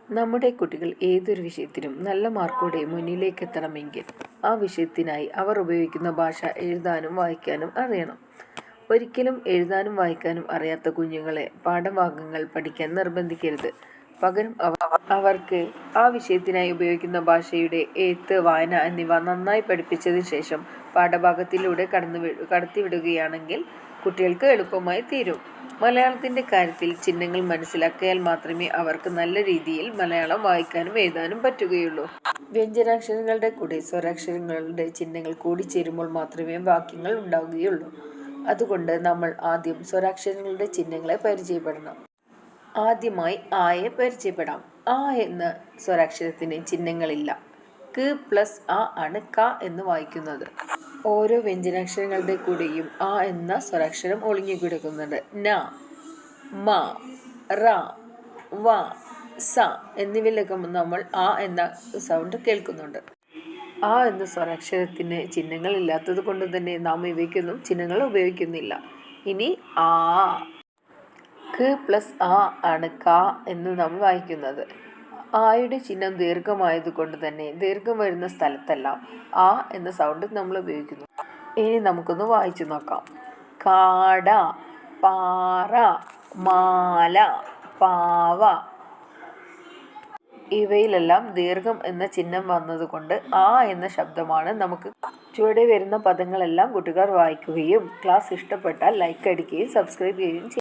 നമ്മുടെ കുട്ടികൾ ഏതൊരു വിഷയത്തിനും നല്ല മാർക്കോടെ മുന്നിലേക്ക് എത്തണമെങ്കിൽ ആ വിഷയത്തിനായി അവർ ഉപയോഗിക്കുന്ന ഭാഷ എഴുതാനും വായിക്കാനും അറിയണം. ഒരിക്കലും എഴുതാനും വായിക്കാനും അറിയാത്ത കുഞ്ഞുങ്ങളെ പാഠഭാഗങ്ങൾ പഠിക്കാൻ നിർബന്ധിക്കരുത്. പകരം അവർക്ക് ആ വിഷയത്തിനായി ഉപയോഗിക്കുന്ന ഭാഷയുടെ എഴുത്ത്, വായന എന്നിവ നന്നായി പഠിപ്പിച്ചതിന് ശേഷം പാഠഭാഗത്തിലൂടെ കടത്തിവിടുകയാണെങ്കിൽ കുട്ടികൾക്ക് എളുപ്പമായി തീരും. മലയാളത്തിൻ്റെ കാര്യത്തിൽ ചിഹ്നങ്ങൾ മനസ്സിലാക്കിയാൽ മാത്രമേ അവർക്ക് നല്ല രീതിയിൽ മലയാളം വായിക്കാനും എഴുതാനും പറ്റുകയുള്ളൂ. വ്യഞ്ജനാക്ഷരങ്ങളുടെ കൂടെ സ്വരാക്ഷരങ്ങളുടെ ചിഹ്നങ്ങൾ കൂടിച്ചേരുമ്പോൾ മാത്രമേ വാക്യങ്ങൾ ഉണ്ടാവുകയുള്ളൂ. അതുകൊണ്ട് നമ്മൾ ആദ്യം സ്വരാക്ഷരങ്ങളുടെ ചിഹ്നങ്ങളെ പരിചയപ്പെടണം. ആദ്യമായി ആയെ പരിചയപ്പെടാം. ആ എന്ന സ്വരാക്ഷരത്തിന് ചിഹ്നങ്ങളില്ല. ക പ്ലസ് ആ ആണ് ക എന്ന് വായിക്കുന്നത്. ഓരോ വ്യഞ്ജനാക്ഷരങ്ങളുടെ കൂടെയും ആ എന്ന സ്വരാക്ഷരം ഒളിഞ്ഞു കിടക്കുന്നുണ്ട്. ന, മ, റ, വ, സ എന്നിവയിലൊക്കെ നമ്മൾ ആ എന്ന സൗണ്ട് കേൾക്കുന്നുണ്ട്. ആ എന്ന സ്വരാക്ഷരത്തിന് ചിഹ്നങ്ങൾ ഇല്ലാത്തത് കൊണ്ട് തന്നെ നാം ഇവയ്ക്കൊന്നും ചിഹ്നങ്ങൾ ഉപയോഗിക്കുന്നില്ല. ഇനി ആ, ക പ്ലസ് ആ ആണ് ക എന്ന് നാം വായിക്കുന്നത്. ആയുടെ ചിഹ്നം ദീർഘമായത് കൊണ്ട് തന്നെ ദീർഘം വരുന്ന സ്ഥലത്തെല്ലാം ആ എന്ന സൗണ്ട് നമ്മൾ ഉപയോഗിക്കുന്നു. ഇനി നമുക്കൊന്ന് വായിച്ചു നോക്കാം. കാട, പാറ, മാല, പാവ ഇവയിലെല്ലാം ദീർഘം എന്ന ചിഹ്നം വന്നതുകൊണ്ട് ആ എന്ന ശബ്ദമാണ് നമുക്ക്. ചുവടെ വരുന്ന പദങ്ങളെല്ലാം കൂട്ടുകാർ വായിക്കുകയും ക്ലാസ് ഇഷ്ടപ്പെട്ടാൽ ലൈക്ക് അടിക്കുകയും സബ്സ്ക്രൈബ് ചെയ്യുകയും ചെയ്യും.